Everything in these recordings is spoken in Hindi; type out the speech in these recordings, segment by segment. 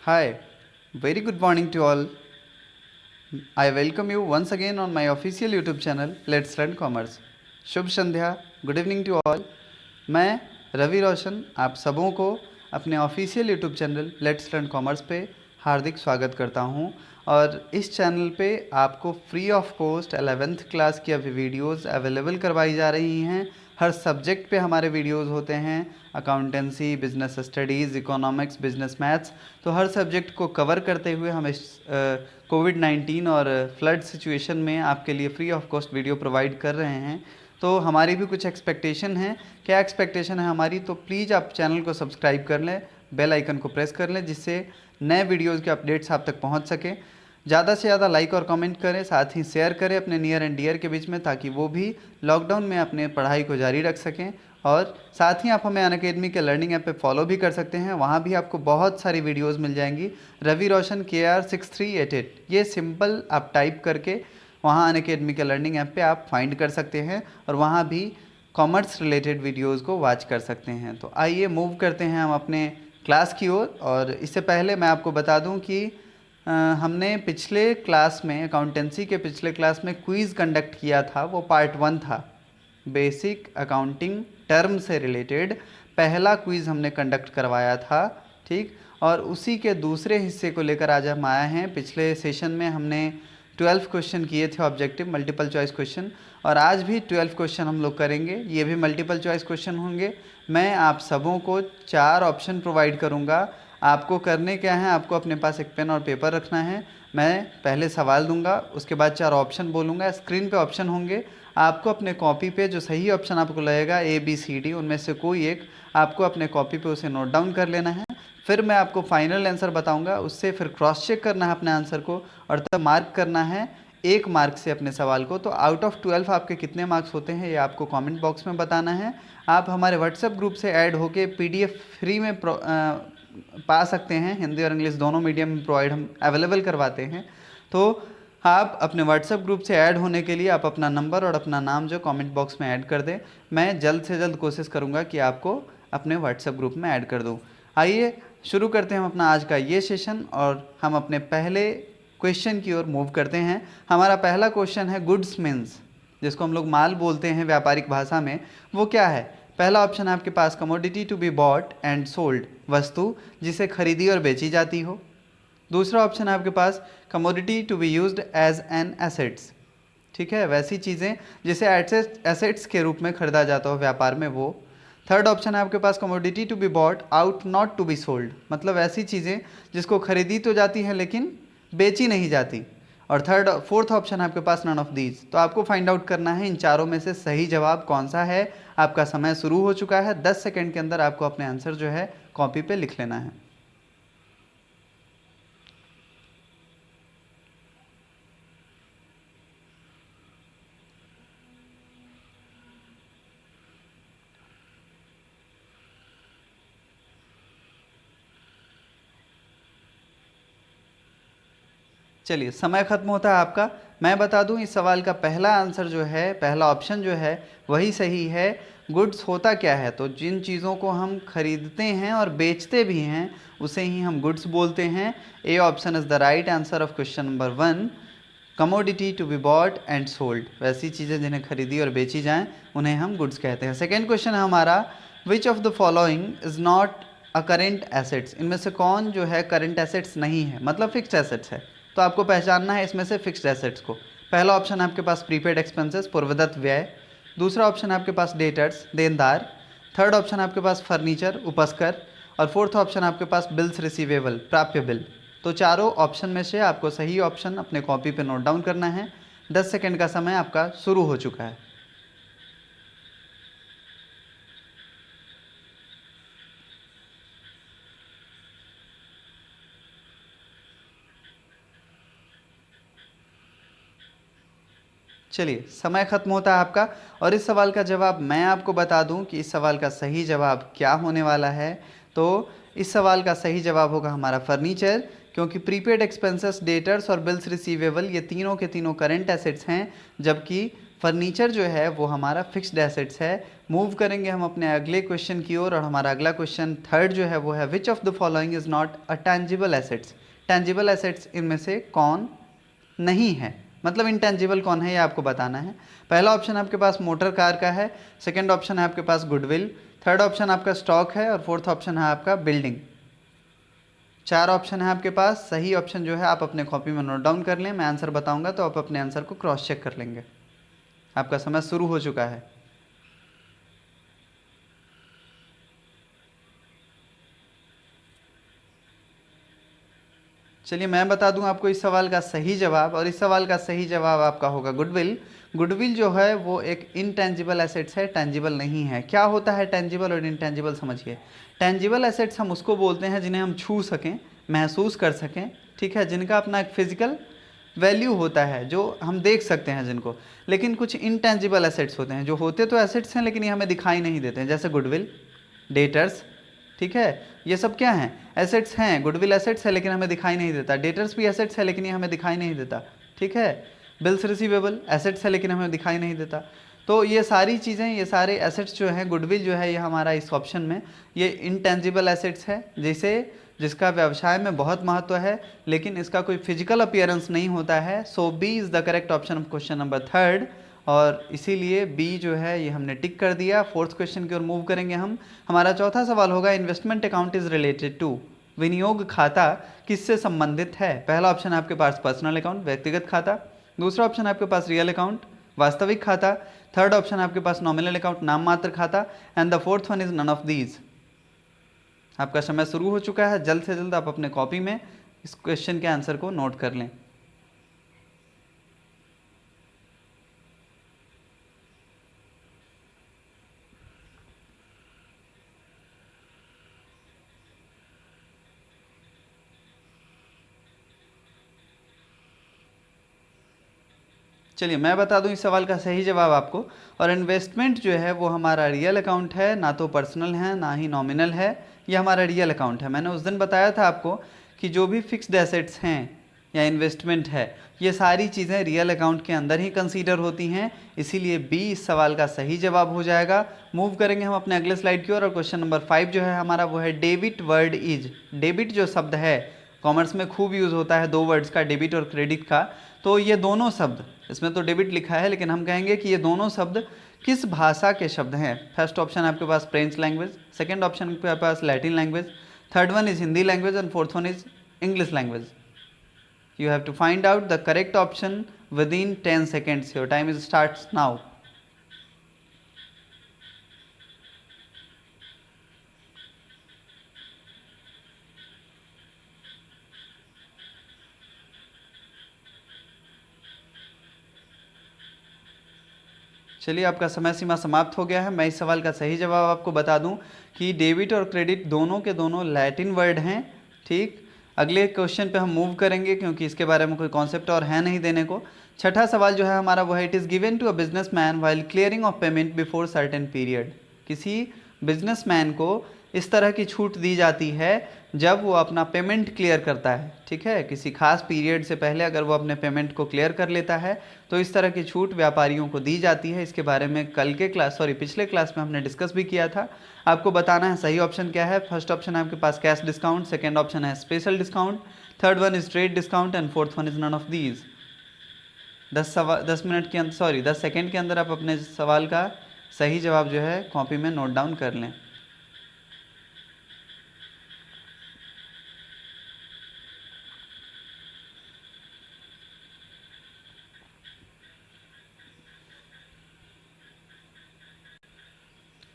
Hi, very good morning to all. I welcome you once again on my official YouTube channel Let's Learn Commerce. शुभ संध्या, गुड इवनिंग टू ऑल। मैं रवि रोशन आप सबों को अपने official YouTube channel Let's Learn Commerce पे हार्दिक स्वागत करता हूं। और इस चैनल पे आपको free of cost 11th class की अभी वीडियोस अवेलेबल करवाई जा रही हैं। हर सब्जेक्ट पे हमारे वीडियोस होते हैं, accountancy, business studies, economics, business maths. तो हर सब्जेक्ट को कवर करते हुए हम इस कोविड-19 और फ्लड सिचुएशन में आपके लिए free of cost video provide कर रहे हैं। तो हमारी भी कुछ एक्सपेक्टेशन है। क्या एक्सपेक्टेशन है हमारी? तो प्लीज़ आप चैनल को सब्सक्राइब कर लें, बेल आइकन को प्रेस कर लें, जिससे नए वीडियोज़ के अपडेट्स आप तक पहुंच सकें। ज़्यादा से ज़्यादा लाइक और कमेंट करें, साथ ही शेयर करें अपने नियर एंड डियर के बीच में, ताकि वो भी लॉकडाउन में अपने पढ़ाई को जारी रख सकें। और साथ ही आप हमें अनअकैडमी के लर्निंग ऐप पे फॉलो भी कर सकते हैं। वहाँ भी आपको बहुत सारी वीडियोस मिल जाएंगी। रवि रोशन KR6388 ये सिंपल आप टाइप करके वहाँ अनअकैडमी के लर्निंग ऐप पे आप फाइंड कर सकते हैं और वहाँ भी कॉमर्स रिलेटेड वीडियोस को वॉच कर सकते हैं। तो आइए मूव करते हैं हम अपने क्लास की ओर। और इससे पहले मैं आपको बता दूं कि हमने पिछले क्लास में, अकाउंटेंसी के पिछले क्लास में क्विज़ कंडक्ट किया था। वो पार्ट 1 था, बेसिक अकाउंटिंग टर्म से रिलेटेड पहला क्विज़ हमने कंडक्ट करवाया था, ठीक। और उसी के दूसरे हिस्से को लेकर आज हम आए हैं। पिछले सेशन में हमने 12 क्वेश्चन किए थे, ऑब्जेक्टिव मल्टीपल चॉइस क्वेश्चन, और आज भी 12 क्वेश्चन हम लोग करेंगे। ये भी मल्टीपल चॉइस क्वेश्चन होंगे। मैं आप सबों को 4 ऑप्शन प्रोवाइड करूँगा। आपको करने क्या है, आपको अपने पास एक पेन और पेपर रखना है। मैं पहले सवाल दूंगा, उसके बाद 4 ऑप्शन बोलूँगा। स्क्रीन पे ऑप्शन होंगे, आपको अपने कॉपी पे जो सही ऑप्शन आपको लगेगा ABCD, उनमें से कोई एक आपको अपने कॉपी पे उसे नोट डाउन कर लेना है। फिर मैं आपको फाइनल आंसर बताऊंगा, उससे फिर क्रॉस चेक करना है अपने आंसर को, और तब मार्क करना है 1 मार्क से अपने सवाल को। तो आउट ऑफ 12 आपके कितने मार्क्स होते हैं ये आपको कमेंट बॉक्स में बताना है। आप हमारे व्हाट्सएप ग्रुप से ऐड होके PDF फ्री में पा सकते हैं। हिंदी और इंग्लिश दोनों मीडियम में प्रोवाइड हम अवेलेबल करवाते हैं। तो आप अपने व्हाट्सएप ग्रुप से ऐड होने के लिए आप अपना नंबर और अपना नाम जो कमेंट बॉक्स में ऐड कर दें। मैं जल्द से जल्द कोशिश करूंगा कि आपको अपने व्हाट्सएप ग्रुप में ऐड कर दूं। आइए शुरू करते हैं हम अपना आज का ये सेशन, और हम अपने पहले क्वेश्चन की ओर मूव करते हैं। हमारा पहला क्वेश्चन है गुड्स मीन्स, जिसको हम लोग माल बोलते हैं व्यापारिक भाषा में, वो क्या है? पहला ऑप्शन है आपके पास commodity to be bought and sold, वस्तु जिसे खरीदी और बेची जाती हो। दूसरा ऑप्शन है आपके पास commodity to be used as an assets, ठीक है, वैसी चीज़ें जिसे एसेट्स के रूप में खरीदा जाता हो व्यापार में, वो। थर्ड ऑप्शन है आपके पास commodity to be bought out not to be sold, मतलब ऐसी चीज़ें जिसको खरीदी तो जाती हैं लेकिन बेची नहीं जाती। और फोर्थ ऑप्शन है आपके पास नन ऑफ दीज। तो आपको फाइंड आउट करना है इन चारों में से सही जवाब कौन सा है। आपका समय शुरू हो चुका है। 10 सेकंड के अंदर आपको अपने आंसर जो है कॉपी पे लिख लेना है। चलिए, समय खत्म होता है आपका। मैं बता दूं, इस सवाल का पहला आंसर जो है, पहला ऑप्शन जो है वही सही है। गुड्स होता क्या है? तो जिन चीज़ों को हम खरीदते हैं और बेचते भी हैं उसे ही हम गुड्स बोलते हैं। A option is the right answer of question number 1। Commodity to be bought and sold, वैसी चीज़ें जिन्हें खरीदी और बेची जाएं उन्हें हम गुड्स कहते हैं। सेकेंड क्वेश्चन है हमारा, which of the following is not a current assets, इनमें से कौन जो है करेंट एसेट्स नहीं है, मतलब फिक्स्ड एसेट्स है। तो आपको पहचानना है इसमें से फिक्स्ड एसेट्स को। पहला ऑप्शन है आपके पास प्रीपेड एक्सपेंसेस, पूर्वदत्त व्यय। दूसरा ऑप्शन है आपके पास डेटर्स, देनदार। थर्ड ऑप्शन है आपके पास फर्नीचर, उपस्कर। और फोर्थ ऑप्शन है आपके पास बिल्स रिसीवेबल, प्राप्य बिल। तो चारों ऑप्शन में से आपको सही ऑप्शन अपने कॉपी पे नोट डाउन करना है। 10 सेकंड का समय आपका शुरू हो चुका है। चलिए, समय खत्म होता है आपका। और इस सवाल का जवाब मैं आपको बता दूं कि इस सवाल का सही जवाब क्या होने वाला है। तो इस सवाल का सही जवाब होगा हमारा फर्नीचर, क्योंकि प्रीपेड एक्सपेंसेस, डेटर्स और बिल्स रिसीवेबल ये तीनों के तीनों करेंट एसेट्स हैं, जबकि फर्नीचर जो है वो हमारा फिक्स्ड एसेट्स है। मूव करेंगे हम अपने अगले क्वेश्चन की ओर, और हमारा अगला क्वेश्चन थर्ड जो है वो है which of the following is not a tangible assets. Tangible assets इनमें से कौन नहीं है, मतलब इनटेंजिबल कौन है ये आपको बताना है। पहला ऑप्शन आपके पास मोटर कार का है, सेकंड ऑप्शन है आपके पास गुडविल, थर्ड ऑप्शन आपका स्टॉक है, और फोर्थ ऑप्शन है आपका बिल्डिंग। चार ऑप्शन है आपके पास। सही ऑप्शन जो है आप अपने कॉपी में नोट डाउन कर लें, मैं आंसर बताऊंगा तो आप अपने आंसर को क्रॉस चेक कर लेंगे। आपका समय शुरू हो चुका है। चलिए मैं बता दूं आपको इस सवाल का सही जवाब, और इस सवाल का सही जवाब आपका होगा गुडविल। गुडविल जो है वो एक इनटेंजिबल एसेट्स है, टेंजिबल नहीं है। क्या होता है टेंजिबल और इनटेंजिबल, समझिए। टेंजिबल एसेट्स हम उसको बोलते हैं जिन्हें हम छू सकें, महसूस कर सकें, ठीक है, जिनका अपना एक फिजिकल वैल्यू होता है, जो हम देख सकते हैं जिनको। लेकिन कुछ इनटेंजिबल एसेट्स होते हैं, जो होते तो एसेट्स हैं लेकिन ये हमें दिखाई नहीं देते हैं, जैसे गुडविल, डेटर्स, ठीक है। ये सब क्या हैं, एसेट्स हैं। गुडविल एसेट्स है लेकिन हमें दिखाई नहीं देता, डेटर्स भी एसेट्स है लेकिन ये हमें दिखाई नहीं देता, ठीक है। बिल्स रिसीवेबल एसेट्स है लेकिन हमें दिखाई नहीं देता। तो ये सारी चीज़ें, ये सारे एसेट्स जो हैं, गुडविल जो है ये हमारा इस ऑप्शन में ये इनटेंजिबल एसेट्स है, जैसे जिसका व्यवसाय में बहुत महत्व है लेकिन इसका कोई फिजिकल अपीयरेंस नहीं होता है। So B is the correct option of question number third, और इसीलिए बी जो है ये हमने टिक कर दिया। फोर्थ क्वेश्चन की ओर मूव करेंगे हम। हमारा चौथा सवाल होगा investment account is related to, विनियोग खाता किससे संबंधित है। पहला ऑप्शन है आपके पास पर्सनल अकाउंट, व्यक्तिगत खाता। दूसरा ऑप्शन है आपके पास रियल अकाउंट, वास्तविक खाता। थर्ड ऑप्शन है आपके पास नॉमिनल अकाउंट, नाम मात्र खाता। And the fourth one is none of these. आपका समय शुरू हो चुका है, जल्द से जल्द आप अपने कॉपी में इस क्वेश्चन के आंसर को नोट कर लें। चलिए मैं बता दूं इस सवाल का सही जवाब आपको। और इन्वेस्टमेंट जो है वो हमारा रियल अकाउंट है, ना तो पर्सनल है ना ही नॉमिनल है, ये हमारा रियल अकाउंट है। मैंने उस दिन बताया था आपको कि जो भी फिक्स्ड एसेट्स हैं या इन्वेस्टमेंट है, ये सारी चीज़ें रियल अकाउंट के अंदर ही कंसीडर होती हैं, इसीलिए बी इस सवाल का सही जवाब हो जाएगा। मूव करेंगे हम अपने अगले स्लाइड की ओर, और क्वेश्चन नंबर 5 जो है हमारा वो है डेबिट वर्ड इज। डेबिट जो शब्द है कॉमर्स में खूब यूज़ होता है, दो वर्ड्स का, डेबिट और क्रेडिट का। तो ये दोनों शब्द, इसमें तो डेबिट लिखा है लेकिन हम कहेंगे कि ये दोनों शब्द किस भाषा के शब्द हैं। फर्स्ट ऑप्शन आपके पास फ्रेंच लैंग्वेज, सेकंड ऑप्शन आपके पास Latin language, third one is Hindi language, and fourth one is English language. You have to find out the correct option within 10 seconds. Your time is starts now. चलिए आपका समय सीमा समाप्त हो गया है। मैं इस सवाल का सही जवाब आपको बता दूं कि डेबिट और क्रेडिट दोनों के दोनों लैटिन वर्ड हैं, ठीक। अगले क्वेश्चन पे हम मूव करेंगे क्योंकि इसके बारे में कोई कॉन्सेप्ट और है नहीं देने को। छठा सवाल जो है हमारा वो है it is given to a businessman while clearing of payment before certain period. किसी बिजनेसमैन को इस तरह की छूट दी जाती है जब वो अपना पेमेंट क्लियर करता है, ठीक है। किसी खास पीरियड से पहले अगर वो अपने पेमेंट को क्लियर कर लेता है तो इस तरह की छूट व्यापारियों को दी जाती है। इसके बारे में पिछले क्लास में हमने डिस्कस भी किया था। आपको बताना है सही ऑप्शन क्या है। फर्स्ट ऑप्शन है आपके पास कैश डिस्काउंट, सेकेंड ऑप्शन है special discount, third one is trade discount, and fourth one is none of these. 10 second के अंदर आप अपने सवाल का सही जवाब जो है कॉपी में नोट डाउन कर लें।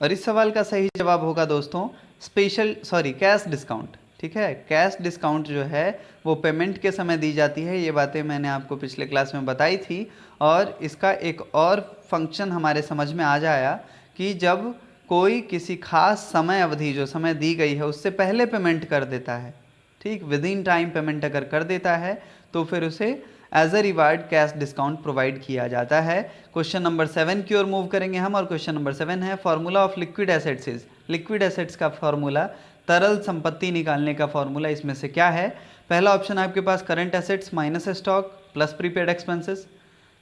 और इस सवाल का सही जवाब होगा दोस्तों कैश डिस्काउंट, ठीक है। कैश डिस्काउंट जो है वो पेमेंट के समय दी जाती है, ये बातें मैंने आपको पिछले क्लास में बताई थी। और इसका एक और फंक्शन हमारे समझ में आ जाया कि जब कोई किसी खास समय अवधि जो समय दी गई है उससे पहले पेमेंट कर देता है, ठीक, विद इन टाइम पेमेंट अगर कर देता है तो फिर उसे as a reward cash discount provide किया जाता है। क्वेश्चन नंबर 7 की ओर मूव करेंगे हम, और क्वेश्चन नंबर 7 है formula of liquid assets is. Liquid assets का फॉर्मूला, तरल संपत्ति निकालने का फॉर्मूला इसमें से क्या है। पहला ऑप्शन है आपके पास current assets minus stock plus prepaid expenses,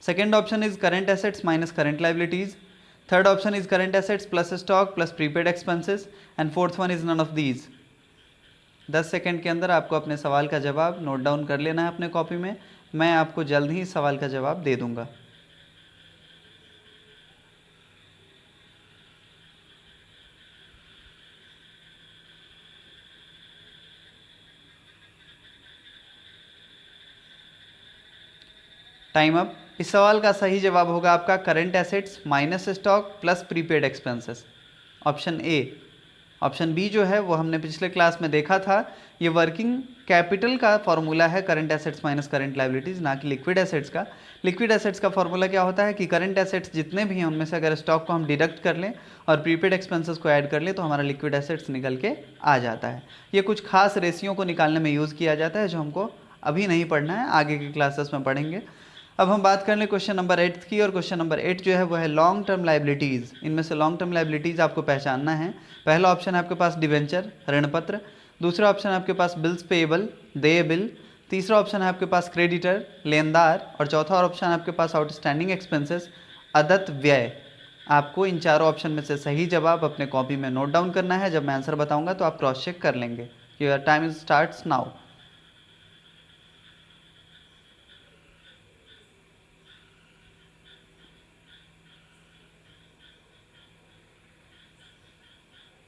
second option is current assets minus current liabilities, third option is current assets plus stock plus prepaid expenses, and fourth one is none of these. 10 second के अंदर आपको अपने सवाल का जवाब नोट डाउन कर लेना है अपने कॉपी में, मैं आपको जल्द ही सवाल का जवाब दे दूंगा। Time up. इस सवाल का सही जवाब होगा आपका current assets minus stock plus prepaid expenses, option A. Option B जो है वो हमने पिछले क्लास में देखा था, ये वर्किंग कैपिटल का फॉर्मूला है current assets minus current liabilities, ना कि लिक्विड एसेट्स का। लिक्विड एसेट्स का फॉर्मूला क्या होता है कि करंट एसेट्स जितने भी हैं उनमें से अगर स्टॉक को हम डिडक्ट कर लें और प्रीपेड एक्सपेंसेस को ऐड कर लें तो हमारा लिक्विड एसेट्स निकल के आ जाता है। ये कुछ खास रेशियो को निकालने में यूज़ किया जाता है जो हमको अभी नहीं पढ़ना है, आगे की क्लासेस में पढ़ेंगे। अब हम बात कर लें क्वेश्चन नंबर 8 की, और क्वेश्चन नंबर 8 जो है वो है लॉन्ग टर्म लाइबिलिटीज़। इनमें से लॉन्ग टर्म लाइबिलिटीज़ आपको पहचानना है। पहला ऑप्शन है आपके पास डिवेंचर ऋणपत्र, दूसरा ऑप्शन है आपके पास बिल्स पेएबल देय बिल, तीसरा ऑप्शन है आपके पास क्रेडिटर लेनदार, और चौथा ऑप्शन है आपके पास आउटस्टैंडिंग एक्सपेंसेस अदत्त व्यय। आपको इन चारों ऑप्शन में से सही जवाब अपने कॉपी में नोट डाउन करना है। जब मैं आंसर बताऊंगा तो आप क्रॉस चेक कर लेंगे। Your time starts now.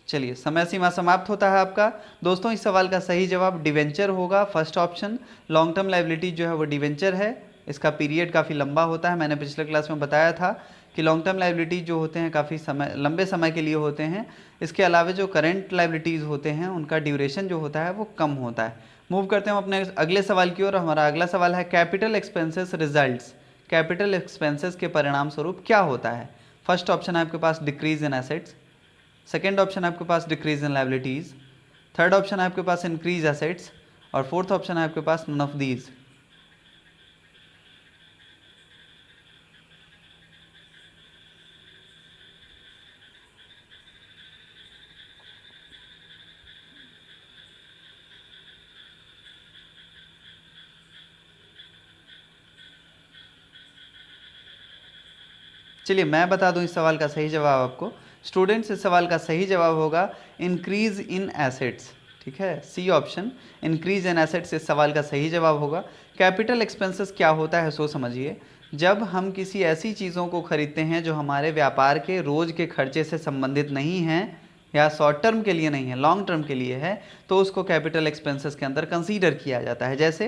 चलिए, समय सीमा समाप्त होता है आपका। दोस्तों, इस सवाल का सही जवाब डिवेंचर होगा, first option. Long term liability जो है वो डिवेंचर है, इसका पीरियड काफ़ी लंबा होता है। मैंने पिछले क्लास में बताया था कि लॉन्ग टर्म लाइबिलिटी जो होते हैं काफ़ी समय लंबे समय के लिए होते हैं। इसके अलावा जो करंट लाइबिलिटीज़ होते हैं उनका ड्यूरेशन जो होता है वो कम होता है। मूव करते हैं अपने अगले सवाल की ओर। हमारा अगला सवाल है capital expenses results. Capital expenses के परिणाम स्वरूप क्या होता है? फर्स्ट ऑप्शन है आपके पास decrease in assets, second option है आपके पास decrease in liabilities, third option है आपके पास इंक्रीज एसेट्स, और फोर्थ ऑप्शन है आपके पास नन ऑफ दीज। चलिए, मैं बता दूं इस सवाल का सही जवाब आपको। स्टूडेंट्स, इस सवाल का सही जवाब होगा इंक्रीज इन एसेट्स। ठीक है, C option, increase in assets इस सवाल का सही जवाब होगा। कैपिटल एक्सपेंसेस क्या होता है सो समझिए। जब हम किसी ऐसी चीज़ों को खरीदते हैं जो हमारे व्यापार के रोज़ के खर्चे से संबंधित नहीं हैं या शॉर्ट टर्म के लिए नहीं है, लॉन्ग टर्म के लिए है, तो उसको कैपिटल एक्सपेंसेस के अंदर कंसीडर किया जाता है। जैसे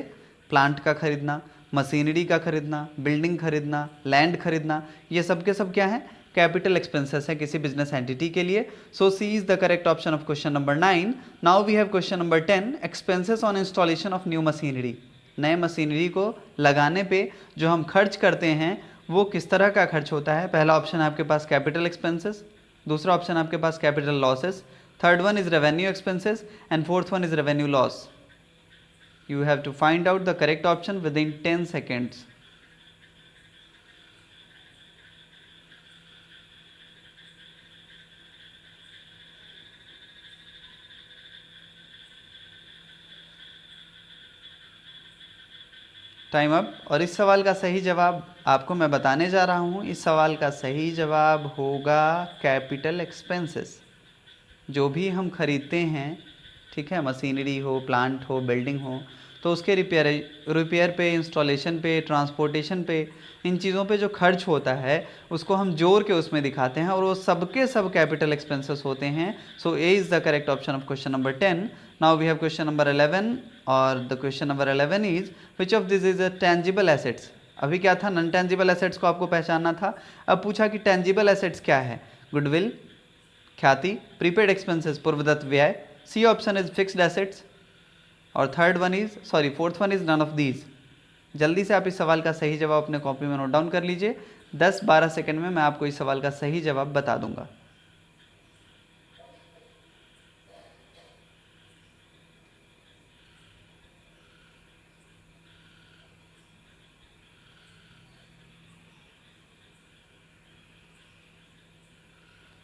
प्लांट का खरीदना, मशीनरी का खरीदना, बिल्डिंग खरीदना, लैंड खरीदना, ये सब के सब क्या है? कैपिटल एक्सपेंसेस है किसी बिजनेस एंटिटी के लिए। So C is the correct option of question number 9। Now we have question number 10, expenses on installation of new machinery. नए मशीनरी को लगाने पे जो हम खर्च करते हैं वो किस तरह का खर्च होता है? पहला ऑप्शन है आपके पास कैपिटल एक्सपेंसेस, दूसरा ऑप्शन आपके पास capital losses, third one is revenue expenses, and fourth one is revenue loss. You have to find out the correct option within 10 seconds. Time up. और इस सवाल का सही जवाब आपको मैं बताने जा रहा हूँ। इस सवाल का सही जवाब होगा कैपिटल एक्सपेंसेस। जो भी हम खरीदते हैं, ठीक है, मशीनरी हो, प्लांट हो, बिल्डिंग हो, तो उसके रिपेयर पे, इंस्टॉलेशन पे, ट्रांसपोर्टेशन पे, इन चीज़ों पे जो खर्च होता है उसको हम जोड़ के उसमें दिखाते हैं और वो सबके सब कैपिटल एक्सपेंसेस होते हैं। So A is the correct option of question number 10। Now we have question number 11, और the question number 11 is which of this is a tangible assets. अभी क्या था? नॉन टेंजिबल एसेट्स को आपको पहचानना था। अब पूछा कि टेंजिबल एसेट्स क्या है? गुडविल, ख्याति, प्रीपेड एक्सपेंसेस पूर्वदत्त व्यय, C option is fixed assets, और fourth one is none of these. जल्दी से आप इस सवाल का सही जवाब अपने कॉपी में नोट डाउन कर लीजिए। 10-12 सेकंड में मैं आपको इस सवाल का सही जवाब बता दूंगा।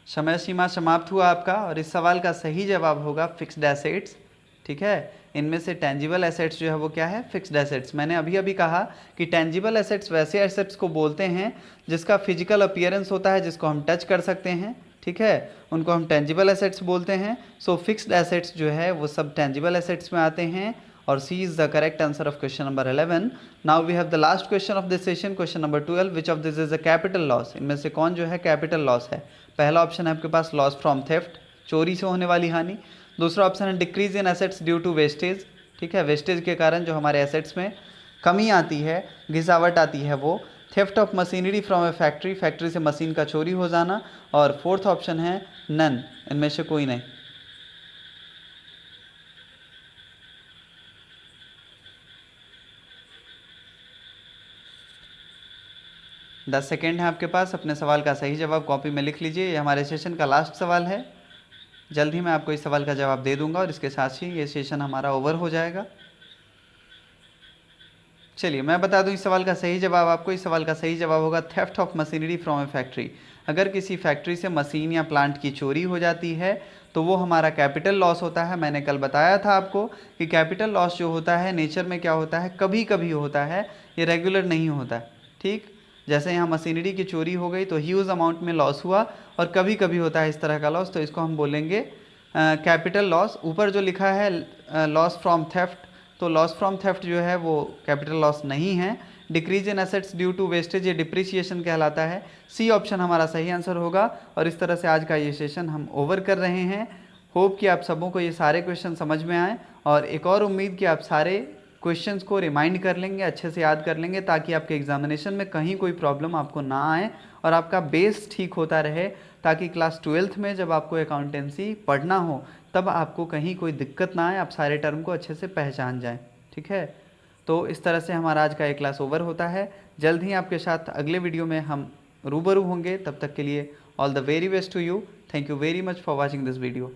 समय सीमा समाप्त हुआ आपका, और इस सवाल का सही जवाब होगा फिक्स्ड एसेट्स। ठीक है। इनमें से टेंजिबल एसेट्स जो है वो क्या है, फिक्स्ड एसेट्स। मैंने अभी अभी कहा कि टेंजिबल एसेट्स वैसे एसेट्स को बोलते हैं जिसका फिजिकल अपीयरेंस होता है, जिसको हम टच कर सकते हैं, ठीक है, उनको हम टेंजिबल एसेट्स बोलते हैं। सो फिक्स्ड एसेट्स जो है वो सब टेंजिबल एसेट्स में आते हैं और C is the correct answer of question number 11। Now we have the last question of this session, question number 12, which of this is a capital loss. इनमें से कौन जो है कैपिटल लॉस है। पहला ऑप्शन है आपके पास लॉस फ्रॉम थेफ्ट, चोरी से होने वाली हानि। दूसरा ऑप्शन है decrease in assets due to wastage, ठीक है, वेस्टेज के कारण जो हमारे एसेट्स में कमी आती है, घिसावट आती है वो। Theft of machinery from A factory, factory से मशीन का चोरी हो जाना। और फोर्थ ऑप्शन है नन, इनमें से कोई नहीं। दस सेकेंड है आपके पास, अपने सवाल का सही जवाब कॉपी में लिख लीजिए। ये हमारे सेशन का लास्ट सवाल है, जल्द ही मैं आपको इस सवाल का जवाब दे दूंगा और इसके साथ ही ये सेशन हमारा ओवर हो जाएगा। चलिए मैं बता दूं इस सवाल का सही जवाब आपको। इस सवाल का सही जवाब होगा theft of machinery from A factory. अगर किसी फैक्ट्री से मशीन या प्लांट की चोरी हो जाती है तो वो हमारा कैपिटल लॉस होता है। मैंने कल बताया था आपको कि कैपिटल लॉस जो होता है नेचर में क्या होता है, कभी कभी होता है, ये रेगुलर नहीं होता है, ठीक। जैसे यहाँ मशीनरी की चोरी हो गई तो ह्यूज अमाउंट में लॉस हुआ, और कभी कभी होता है इस तरह का लॉस, तो इसको हम बोलेंगे कैपिटल लॉस। ऊपर जो लिखा है लॉस फ्रॉम थेफ्ट, तो लॉस फ्रॉम थेफ्ट जो है वो कैपिटल लॉस नहीं है। Decrease in assets due to wastage, ये डिप्रिसिएशन कहलाता है। सी ऑप्शन हमारा सही आंसर होगा। और इस तरह से आज का ये सेशन हम ओवर कर रहे हैं। होप कि आप सबों को ये सारे क्वेश्चन समझ में आए, और एक और उम्मीद कि आप सारे क्वेश्चंस को रिमाइंड कर लेंगे, अच्छे से याद कर लेंगे, ताकि आपके एग्जामिनेशन में कहीं कोई प्रॉब्लम आपको ना आए और आपका बेस ठीक होता रहे, ताकि क्लास 12th में जब आपको अकाउंटेंसी पढ़ना हो तब आपको कहीं कोई दिक्कत ना आए, आप सारे टर्म को अच्छे से पहचान जाएं, ठीक है। तो इस तरह से हमारा आज का एक क्लास ओवर होता है। जल्द ही आपके साथ अगले वीडियो में हम रूबरू होंगे। तब तक के लिए all the very best to you. Thank you very much for watching this video.